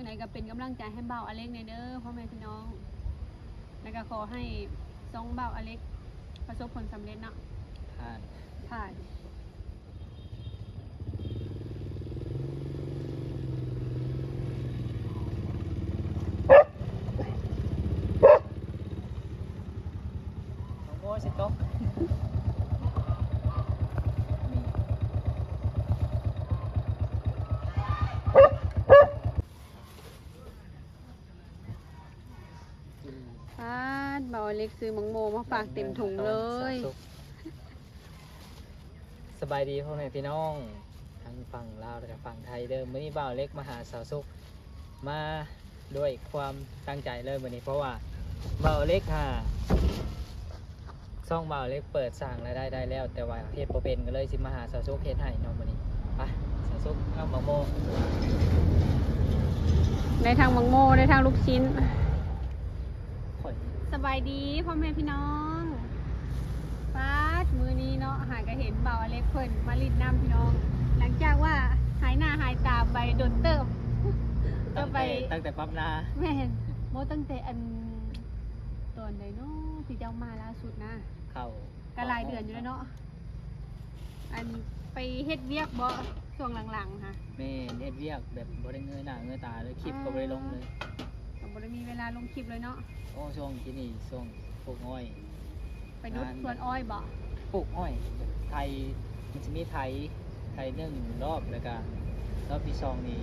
จังไหนก็เป็นกำลังใจให้เบาอเล็กในเด้อพ่อแม่พี่น้องแล้วก็ขอให้ซองเบาอเล็กประสบผลสำเร็จเนาะผ่าน โอ้สิตกเบาเล็กซื้อมังโมมาฝากเต็มถุงเลยสบายดีพ่อแม่พี่น้องทั้งฝั่งลาวและฝั่งไทยเดิมวันนี้บ่าวเล็กมาหาสาวสุกมาด้วยความตั้งใจเลยวันนี้เพราะว่าบ่าวเล็กซ่องบ่าวเล็กเปิดสร้างรายได้ได้แล้วแต่ว่าเฮ็ดบ่เป็นก็เลยสิมาหาสาวสุกเฮ็ดให้น้องวันนี้ไปสาวสุกเอามะม่วง ในทางมังโมในทางลูกชิ้นสบายดีพ่อแม่พี่น้องป้าดมือนี้เนาะหากระเห็นเบาเล็กเพิ่นมาลิดน้ำพี่น้อง หลังจากว่าหายหน้าหายตาไปโดนเติมตั้งแต่ปั๊บนาแม่นโมตั้งแต่อันตอนไหนเนาะที่เจ้ามาล่าสุดนะเข้าก็หลายเดือนอยู่แล้วเนาะอันไปเฮ็ดเวียกบ่ช่วงหลังๆค่ะแม่เฮ็ดเวียกแบบบ่ได้เงยหน้าเงยตาเลยคลิปก็บ่ได้ลงเลยบ่ได้มีเวลาลงคลิปเลยเนาะโอ้ช่วงที่นี่ช่วงปลูกอ้อยไปดูสวนอ้อยบ่ปลูกอ้อยไทยมันจะมีไทยหนึ่งรอบแล้วก็รอบที่สองนี่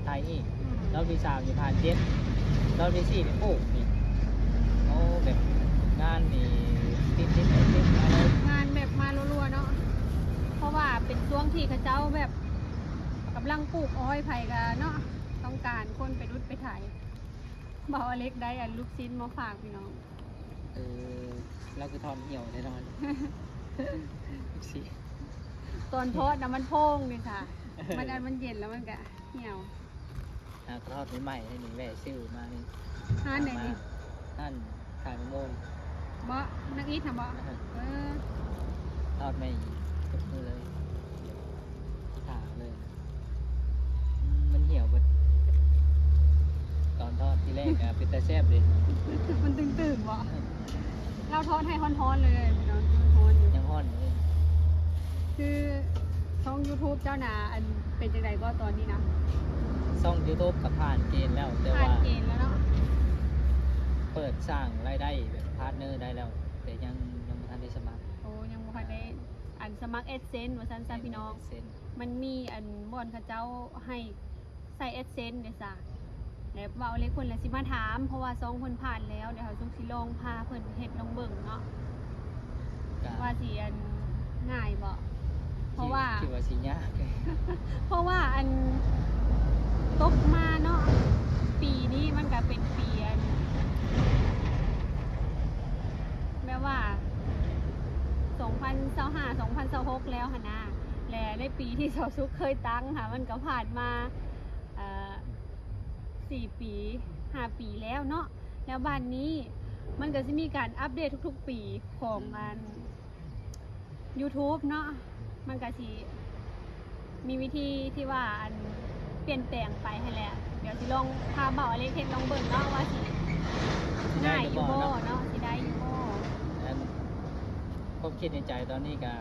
ไทยอีกรอบที่สามนี่ผ่านเจ็ดรอบที่สี่นี่ปลูกนี่โอ้แบบงานนี่ติดอะไรงานแบบมารัวๆเนาะเพราะว่าเป็นช่วงที่เขาเจ้าแบบกำลังปลูกอ้อยไผ่กันเนาะต้องการคนไปรุดไปถ่ายเบาเล็กได้อันลูกชิ้นมาฝากพี่น้องเราคือทอมเหี่ยวแน่นอนลูกชิ้นตอนทอดน้ำมันโพงนี่ค่ะมันเย็นแล้วมันก็เหี่ยวทอดใหม่ๆให้หนูแหวชื่อมานี่ท่านไหนนี่ท่านขายมะม่วงบ่นักอีทำบ่ทอดไม่ตกมือเลยถาเลยมันเหี่ยวหมดตอนทอดที่แรกเป็นตาแซ่บเลยมันตึงๆบ่เราทอดให้ฮ้อนๆเลยพี่น้องฮ้อนอยู่ยังฮ้อนเลยคือช่อง YouTube เจ้าหนาอันเป็นจังไดก็ตอนนี้นะช่อง YouTube กับผ่านเกณฑ์แล้วแต่ว่าผ่านเกณฑ์แล้วเนาะเปิดสร้างรายได้แบบพาร์ทเนอร์ได้แล้วแต่ยังไม่ทันได้สมัครโอ้ยังบ่ทันได้อันสมัคร AdSense ว่าซั่นพี่น้องมันมีอันบ่อนเขาเจ้าให้ใส่ AdSense เด้อจ้ะแล้วเว้าเลยคนละสิมาถามเพราะว่า2เพิ่นผ่านแล้วเดี๋ยวเขาสิลองพาเพิ่นเฮ็ดลองเบิ่งเนาะว่าสิอันง่ายบ่เพราะว่าคิดว่าสิยากเพราะว่าอันตกมาเนาะปีนี้มันก็เป็นปีอันแม้ว่า2025 2026แล้วหั่นน่ะและในปีที่เซาซุกเคยตั้งค่ะมันก็ผ่านมา4 ปี 5 ปีแล้วเนาะแล้วบ้านนี้มันก็จะมีการอัปเดตทุกๆปีของมัน YouTube เนาะมันก็สิมีวิธีที่ว่าอันเปลี่ยนแปลงไปให้แหละเดี๋ยวสิลองพาเบาอเล็กเฮ็ดลองเบิ่งเนาะว่าสิง่ายอยู่บ่เนาะสิได้อยู่บ่ผมคิดในใจตอนนี้ก็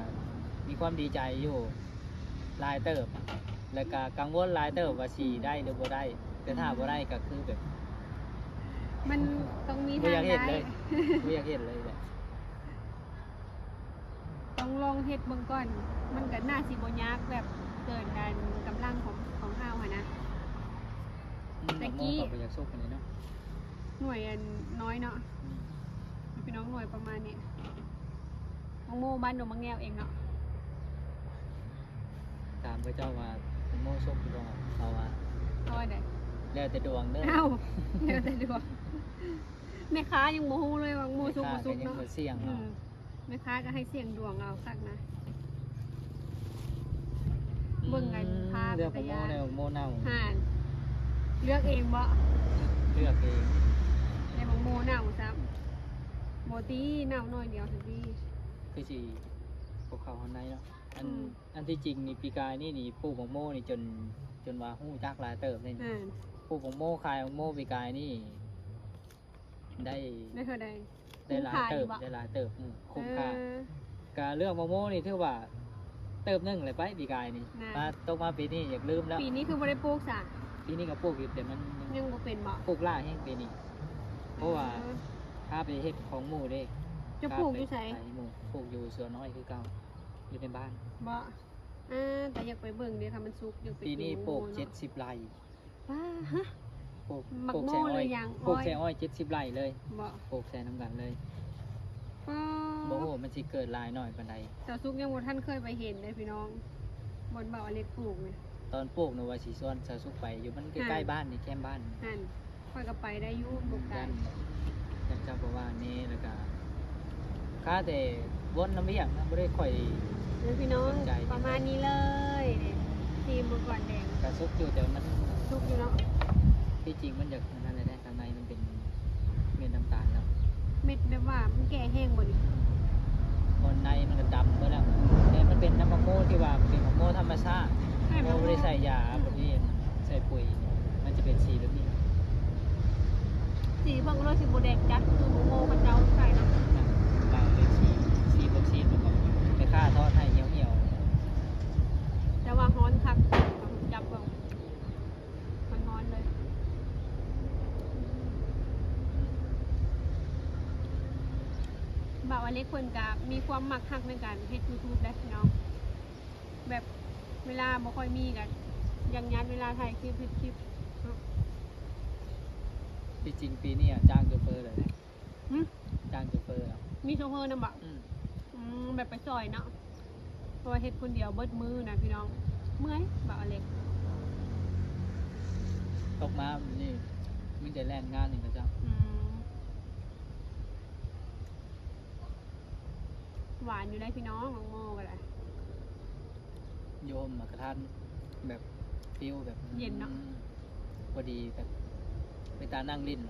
มีความดีใจอยู่หลายเติบแล้วก็กังวลหลายเติบว่าสิได้หรือบ่ได้แต่ถ้าบ่ได้ก็คือแบบมันต้องมีทางได้ไม่อยากเห็นเลยแหละต้องลองเฮ็ดเบิ่งก่อนมันก็น่าสิบ่ยากแบบเกินการกำลังของเฮาหั่นนะตะกี้ก็อยากสู้กันเลยเนาะหน่วยอันน้อยเนาะพี่น้องหน่วยประมาณนี้มังโมบ้านดงมังแงวเองเนาะตามพระเจ้าว่าโมสุกดวงเขาว่าได้แล้วแต่ดวงเด้อเอ้าแล้วแต่ดวงแม่ค้ายังโมโหเลยว่าโมสุกบ่สุกเนาะเสี่ยงเนาะแม่ค้าก็ให้เสี่ยงดวงเอาสักนะเบิ่งกันภาพเลือกโมแล้วโมเน่าเลือกเองบ่เลือกเองในบางโมเน่าซ้ำโมตีเน่าหน่อยเดียวทันทีคือสิพวกเขาคนไหนเนาะอันที่จริงนี่ปีกายนี่ปลูกบางโมนี่จนว่าหู้จักหลายเติบนี่ ปลูกของโม่ขายของโม่ปีกายนี่ ได้ ได้เท่าใด ได้หลายเติบ คุ้มค่าอยู่บ่ ได้หลายเติบคุ้มค่า เออ การเรื่องมะม่วงนี่ถือว่าเติบหนึงเลยไปปีกายนี่ น่ะ มาตกมาปีนี้อยากลืมแล้ว ปีนี้คือบ่ได้ปลูกซะ ปีนี้ก็ปลูกอยู่แต่มัน ยังบ่เป็นบ่ ปลูกล่าแห้งปีนี้เพราะว่าถ้าไปเฮ็ดของหมู่เด้ จะปลูกอยู่ไส ขายหมู่ปลูกอยู่สวนน้อยคือเก่าอยู่ในบ้าน บ่แต่อยากไปเบิ่งเด้ค่ะมันสุกอยากไป ปีนี้ปลูก เนาะ 70ไร่ ว้าฮะ ปลูก หมัก ปลูก โม่ แซอ้ เล อย ยยัง ปลูก อ้อย แซอ้อย70ไร่เลย บ่ ปลูกแซน้ำกันเลย อ๋อ บ่ฮู้มันสิเกิดหลายหน่อยปานใด แต่สุกยังบ่ทันเคยไปเห็นเลยพี่น้องบนเบาอเล็กปลูกเนี่ย ตอนปลูกน่ะว่าสิส่วนสะสุกไปอยู่มันใกล้ๆบ้านนี่แคมบ้าน นั่นค่อยก็ไปได้อยู่บุกกั ยั น นยันเจ้าบอกว่านี่แล้วก็ค่าแต่วนน้ำเมียงนะไม่ได้ค่อย แล้วพี่น้อง สนใจ ประมาณนี้เลยเนี่ยทีมเมื่อก่อนแดง กระซุกอยู่แต่มัน สุกอยู่เนาะ ที่จริงมันอยากนั่นเลยได้ข้างในมันเป็นเม็ดน้ำตาลแล้ว เม็ดแบบว่ามันแก่แห้งหมดเลย บนในมันก็ดำเมื่อแล้วแต่มันเป็นน้ำมะม่วงที่ว่าเป็นมะม่วงธรรมชาติเราไม่ได้ใส่ยาแบบนี้ใส่ปุ๋ยมันจะเป็นสีแบบนี้ สีเพิ่งโรสิโบแดงจัดคือโมโมมันเจ้าใส่เนาะ นะเราเลยสีบนสีมันก็ไปฆ่าทอดให้เหี่ยว แต่ว่าฮ้อนคักจับเบิ่งมันฮ้อนเลยบ่าวอเล็กเพิ่นก็มีความมักฮักในการเฮ็ด YouTube ได้พี่น้องแบบเวลาบ่ค่อยมีกันยังยัดเวลาถ่ายคลิปเฮ็ดคลิปเนาะ ๆที่จริงปีนี้อะจ้างโชเฟอร์เลยนะ หึ จ้างโชเฟอร์แล้ว มีโชเฟอร์นำบ่ แบบไปซอยเนาะเพราะว่าเฮ็ดคนเดียวเบิดมือนะพี่น้อง เมื่อยบ่าวอเล็ก ตกมานี่มันจะแล่นงานนี่นะจ๊ะ หวานอยู่ได้พี่น้องของโมก็ได้ โยมมากระทันแบบฟิลแบบ เย็นเนอะ พอดีแบบไปตานั่งลิ้น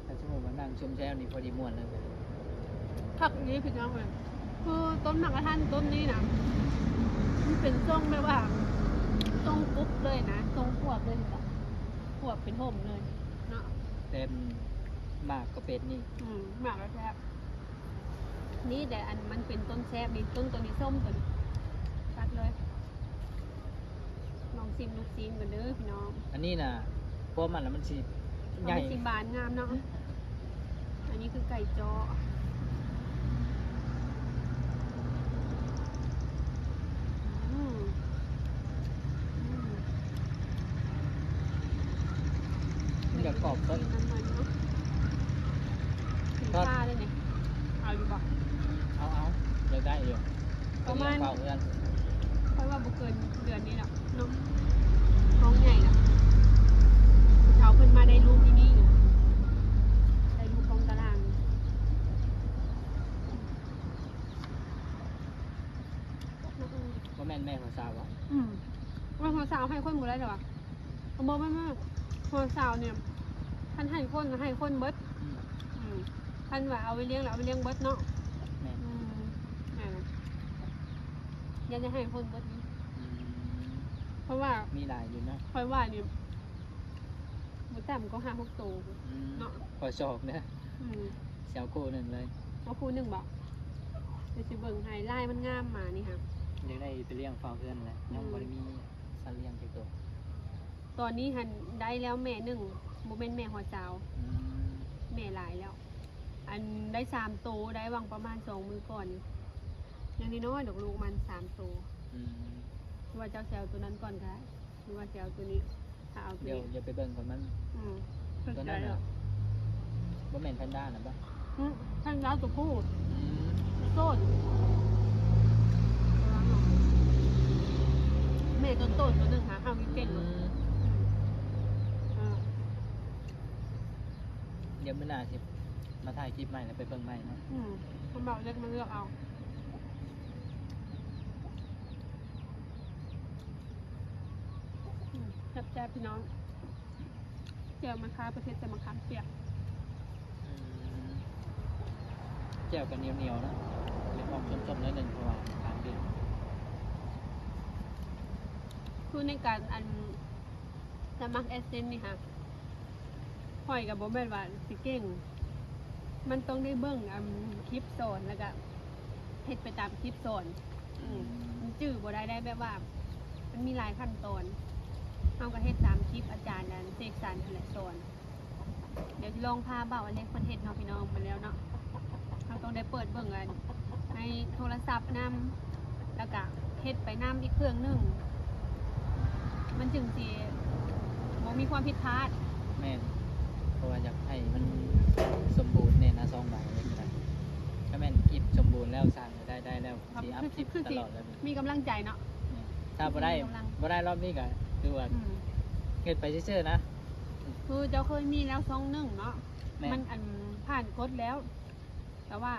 ถ้าสมมติว่านั่งชมแช่นี่พอดีม่วนเลย ผักนี้พี่น้องเลยคือต้นหมากกระทันต้นนี้นะมันเป็นทรงแบบว่าทรงปุ๊บเลยนะทรงขวบเลยจ้ะขวบเป็นห่มเลยเนาะ เต็มมากก็เป็นนี่ หมากแล้วแซ่บนี่แต่อันมันเป็นต้นแซ่บนี่ต้นตัวนี้ส้มตัวนี้ตัดเลยลองซิมลูกซีนกันเด้อพี่น้อง อันนี้น่ะพวกมันแล้วมันสี เอา ใหญ่ ไปสิบบาทงามเนาะอันนี้คือไก่จ้ออืมอืม มันจะกรอบต้น น้ำมันเนาะถึงค่าเลยเนี่ยเอาอยู่บ่ เอาเลยได้อยู่ ประมาณ เปล่าเพื่อน ค่อยว่าบุเกินเดือนนี้แหละเนาะท้องใหญ่ละเขาเพิ่นมาได้ลูกที่นี่น่ะได้ลูกกองตาราง ว่าแม่นแม่ของสาวอ่ะ ว่าหัวสาวให้คนหมดเลยเหรอวะผมบอกไม่มากหัวสาวเนี่ยท่านให้คนก็ให้คนเบิดท่านว่าเอาไปเลี้ยงแล้วเอาไปเลี้ยงเบิดเนาะ แม่น ยังจะให้คนเบิดนี้ อืม เพราะว่า มีหลายอยู่นะ คอยว่าเนี่ยบุแต่มก็หาพวกโต อืม เนาะ ขอชอบนะเสียวคู่หนึ่งเลย เอาคู่หนึ่งบอกเดี๋ยวสิเบิ่งไฮไลท์มันงามมานี่ค่ะ อยากได้ไปเลี้ยงฟาวเพื่อนเลยยังบ่ได้มีสัตว์เลี้ยงจักตัว ตอนนี้หันได้แล้วแม่หนึ่งโมเป็นแม่หัวสาว อืม แม่หลายแล้ว อันได้3 โตได้วางประมาณ2 มือก่อนอย่างนี้น้อยดอกลูกมัน3 โต อืม ว่าเจ้าแซวตัวนั้นก่อนค่ะหรือว่าแซวตัวนี้ถ้าเอาตัว เดี๋ยว นี้ อย่าไปเบิ่งก่อนมัน สน ตัว ใจ นั้น เหร น่ะ อ บ่แม่นแพนด้าน่ะปะ ท่านร้านตัวผู้ อืม โซนแม่ต้นตัวหนึ่งหาข้าววิเก่งเนาะ เดี๋ยวมื้อหน้าสิมาถ่ายคลิปใหม่แล้วไปเบิ่งใหม่เนาะ คนเบาเล็กมาเลือกเอาแซ่บๆพี่น้องเจียวมะขามประเทศจะมะขามเปียก แจ่วกันเหนียวๆนะเล็กออกส้มๆนิดนึงเพราะว่าทานเดือด คือในการอันสมัครเอเซนนี่ค่ะ ข่อยกับบ่แม่นว่าสิเก่ง มันต้องได้เบิ่งคลิปสอนแล้วก็เฮ็ดไปตามคลิปสอนมันจื้อบ่ได้แบบว่า มันมีหลายขั้นตอนเฮาก็เฮ็ดตามคลิปอาจารย์นั่นเสกสรรนั่นแหละสอนเดี๋ยวสิลองพาเบาอันเล็กเพิ่นเฮ็ดเนาะพี่น้องไปแล้วเนาะเฮาต้องได้เปิดเบิ่งอันในโทรศัพท์นำแล้วก็เฮ็ดไปนำอีกเครื่องหนึงมันจึงสิบ่มีความผิดพลาด แม่นเพราะว่าอยากให้มันสมบูรณ์เนี่ยนะ2 ใบเลยก็ได้ถ้าแม่นคลิปสมบูรณ์แล้วสร้างได้แล้วสิอัพคลิปตลอดเลย มีกำลังใจเนาะ ถ้าบ่ได้รอบนี้ก็คือว่าเฮ็ดไปซื่อๆนะ คือเจ้าเคยมีแล้ว2-1เนาะ แม่ มันอันผ่านกฎแล้ว แต่ว่า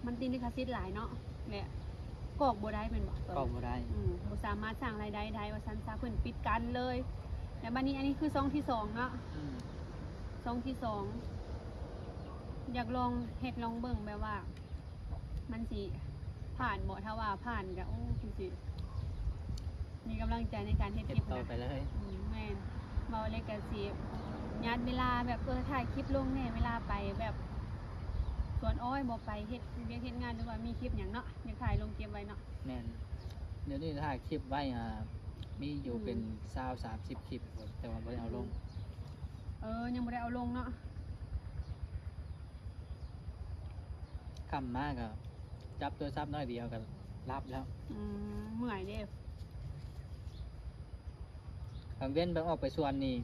มันติดลิขสิทธิ์หลายเนาะแหละกอกบ่ได้เป็นบ่ ก็บ่ได้ บ่สามารถสร้างรายได้ได้ว่าซั่นซะเพิ่นปิดกันเลยแต่บัดนี้อันนี้คือซองที่2เนาะซองที่2อยากลองเฮ็ดลองเบิ่งแบบว่า มันสิผ่านบ่ถ้าว่าผ่านก็โอ้คือสิมีกำลังใจในการเฮ็ด เฮ็ คลิ ด ป ต่อ นะ ไปเลย แม่นเมาเลยกันสิยัดเวลาแบบถ่ายคลิปลงเนี่ยเวลาไปแบบสวนอ้อยบ่ไปเฮ็ดเวียกเฮ็ดงานหรือว่ามีคลิปหยังเนาะอยากถ่ายลงเก็บไว้เนาะ แม่นเดี๋ยวนี้ถ่ายคลิปไว้มีอยู่เป็น20-30 คลิปแต่ว่าบ่ได้เอาลง ยังบ่ได้เอาลงเนาะ คำมากก็จับโทรศัพท์น้อยเดียวก็รับแล้ว เมื่อยเด้ บางเว้นบางออกไปส่วนนี่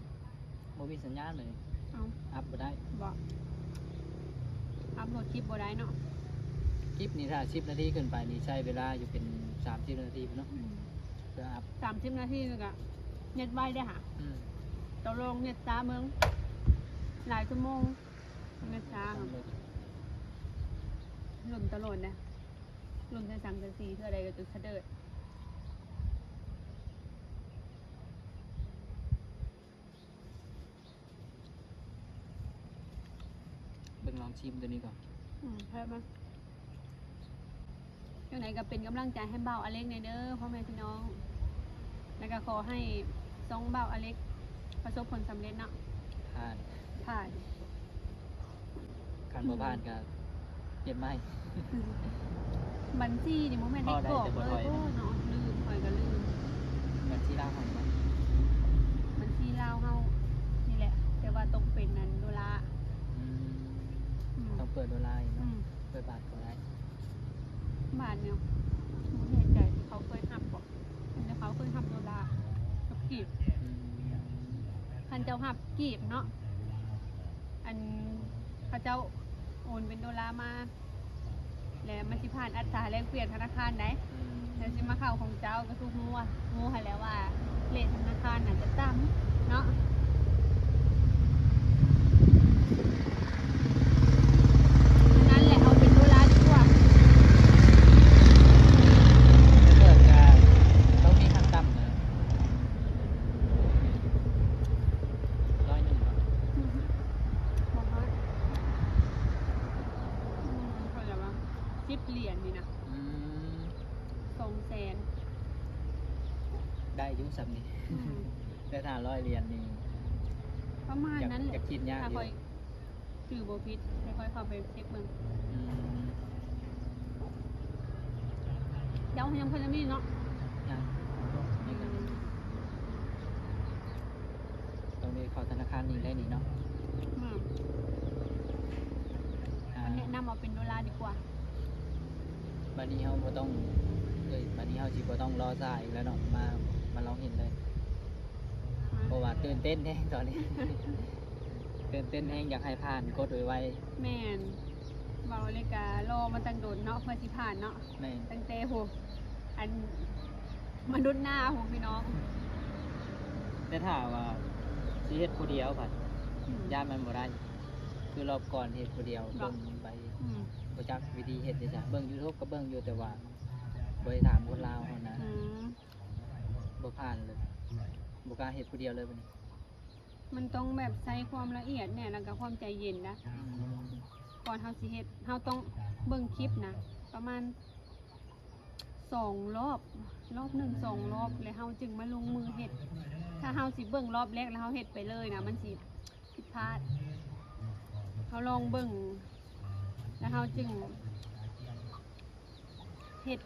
บ่มีสัญญาณเลย เอา อัพบ่ได้ บ่อัพโหลดคลิปบ่ได้เนาะ คลิปนี่ถ้า10 นาทีขึ้นไปนี่ใช้เวลาอยู่เป็น30 นาทีพุ่นเนาะเพื่ออัพ 30 นาทีนึงอะเน็ตไว้ได้อหะตกลงเน็ตช้าเมืองหลายชั่วโมงเน็ตช้าหล่นตลอดนะหล่นใส่3 4เท่าใดก็จะเสด็จ เบิ่งลองชิมตัวนี้ก่อน ใช่ไหมยังไงก็เป็นกำลังใจให้เบาอเล็กในเด้อพ่อแม่พี่น้อง แล้วก็ขอให้ซองเบาอเล็กประสบผลสำเร็จเนาะ ผ่าน ผ่าน คันบ่ผ่านก็เก็บไม้ บัญชีนี่โมเมนต์ได้กรอกเลยโอ้เนาะลืมคอยก็ลืม มันสิลาวของมัน บัญชีลาวเฮานี่แหละ แต่ว่าตรงเป็นนั้นโดลา ต้องเปิดดอลลาร์อีก อื เนาะ ม เปิดบาทก็ได้ บาทเนี่ยโมแน่ใจเขาเคยหับบอกแต่เขาเคยหับโดลากับกีบ คันเจ้าหับกีบเนาะ อันเขาเจ้าโอนเป็นโดลาร์มา แล้วมันสิผ่านอัตราแลกเปลี่ยนธนาคารไหนแล้วสิมาเข้าของเจ้าก็ทุกงูให้แล้วว่าเลทธนาคารน่ะจะต่ำเนาะฉะนั้นแหละเอาเป็นโดลาร์ดีกว่า ถ้าเกิดจะต้องมีขั้นต่ำนะ101บาท บอกว่าเขาเรียกว่า10 เหรียญนี่นะ 200,000 ได้อยุ่สับนี่แต่ถ้า100 เหรียญนี่ ประมาณนั้นแห อยา ละ กคิดยาก ถ้า อยู่ ค่อยถือโบพิษไม่ค่อยเข้าไปเช็คเมือง อืม เดี๋ยวยังเพิ่นจะมีเนาะ ยากนี่ก็ต้องมีเข้าธนาคารนี้ได้นี่เนาะ มันแนะนำเอาเป็นโดลาร์ดีกว่า บัดนี้เฮาบ่ต้องบัดนี้เฮาสิบ่ต้องรอสายอีกแล้วเนาะมาลองเห็นเลยเพราะว่าตื่นเต้นแฮงตอนนี้ ตื่นเต้นแฮงอยากให้ผ่านกดไว แม่นเบาเลยกะรอมาตั้งโดนเนาะเพื่อสิผ่านเนาะ ๆแม่น ตั้งแต่โหอันมนุษย์หน้าโหพี่น้อง แต่ถ้าว่าสิเฮ็ดผู้เดียวผัดย่านมันบ่ได้คือรอบก่อนเฮ็ดผู้เดียวเบิ่งไป อืม บ่จักวิธีเฮ็ดเด้จ้ะเบิ่ง YouTube ก็เบิ่งอยู่แต่ว่าบ่ได้ถามคนลาวเขานะ อืม บ่ผ่านเลยบ่กล้าเฮ็ดผู้เดียวเลยบัดนี้ มันต้องแบบใช้ความละเอียดเนี่ยแล้วก็ความใจเย็นนะก่อนเฮาสิเฮ็ดเฮาต้องเบิ่งคลิปนะประมาณ2 รอบหนึ่ง2 รอบแล้วเฮาจึงมาลงมือเฮ็ดถ้าเฮาสิเบิ่งรอบแรกแล้วเฮาเฮ็ดไปเลยนะมันสิ ผิดพลาดเขาลองเบิ่งแล้วเขาจึงเฮ็ด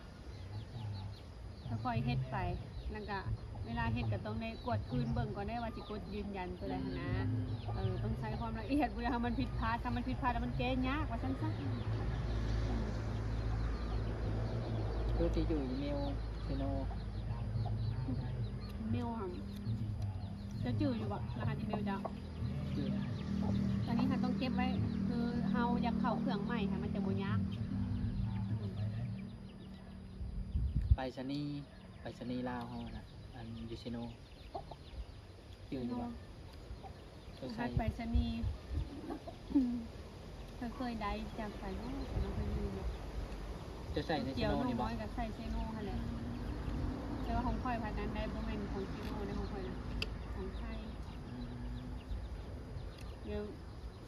ค่อยๆเฮ็ดไปแล้วก็เวลาเฮ็ดก็ต้องได้กดคืนเบิ่งก่อนได้ว่าสิกดยืนยันตัวใดหั้นนะต้องใช้ความละเอียดบ่ได้ให้มันผิดพลาดถ้ามันผิดพลาดแล้วมันแก้ยากว่าซั่นซะ คือที่อยู่อีเมลเซโน เมลค่ะจะจืดอยู่บ่รหัสอีเมลเจ้า คือ ตอนนี้ค่ะต้องเก็บไว้คือเฮาอยากเข้าเครื่องใหม่ค่ะมันจะบ่ยาก ไปชนีลาวเฮานะอันยูเซโนอยู่อยู่บ่ตัว ร ใช้ หัสไปรษณีย์เคยได้จากไปเนาะแต่เราเคยลืมเนาะ จะใส่ในเซ เกี่ยว โน น้ นี่บ่ อยกับใส่เซโน่ค่ะแหละแต่ว่าของค่อยพันนั้นได้บ่แม่นของเซโน่ได้ของค่อยนะของไทยเดี๋ยว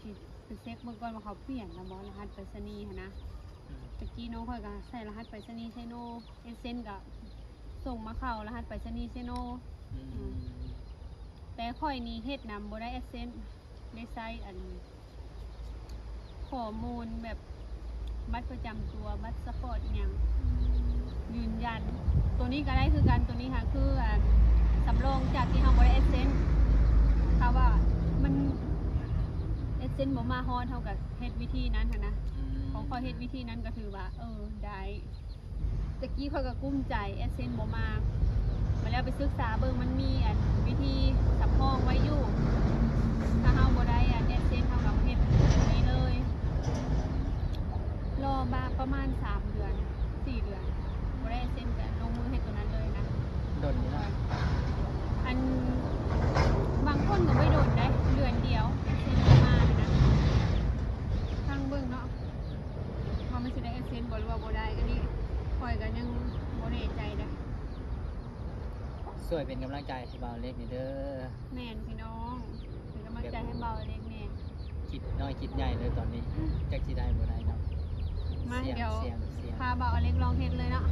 สิไปเช็คเมื่อก่อนว่าเขาเปลี่ยนแล้วบ่รหัสไปรษณีย์ค่ะนะตะกี้น้องค่อยก็ใส่รหัสไปรษณีย์เซโน่เอเซนก็ส่งมาเข้ารหัสไปรษณีย์เซโน่ แต่ค่อยนี้เฮ็ดนำบ่ได้แอสเซนต์ได้ใช้อันข้อมูลแบบบัตรประจำตัวบัตรสปอร์ตอหยังยืนยัน ตัวนี้ก็ได้คือกันตัวนี้ค่ะคืออันสำรองจากที่เฮาบ่ได้แอสเซนต์ถ้าว่ามันแอสเซนต์บ่มาฮอดเท่ากับเฮ็ดวิธีนั้นหันนะของข้อยเฮ็ดวิธีนั้นก็ถือว่าได้ตะกี้ข้อยก็กุ้มใจแอสเซนต์บ่มาแล้วไปศึกษาเบิ่งมันมีอันวิธีสำรองไว้อยู่ถ้าเฮาบ่ได้อันแอสเซนต์เฮาก็เฮ็ดนี้เลยรอมาประมาณ3 เดือน 4 เดือนบ่ได้แอสเซนต์ก็ลงมือเฮ็ดตัวนั้นเลยนะ โดนอยู่นะ อันบางคนก็ไม่โดนได้เดือนเดียวแอสเซนต์บ่มาเลยนะทางเบิ่งเนาะว่ามันสิได้แอสเซนต์บ่หรือว่าบ่ได้อันนี้ข้อยก็ยังบ่แน่ใจเด้อ ช่วยเป็นกำลังใจให้บ่าวเล็กนี่เด้อ แม่นพี่น้องเป็นกำลังใจให้เบาเล็กแน่ คิดน้อยคิดใหญ่เลยตอนนี้จักสิได้บ่ได้เนาะ มา เสียง เดี๋ยว เสียง พาเบาเล็กลองเฮ็ดเลยเนาะ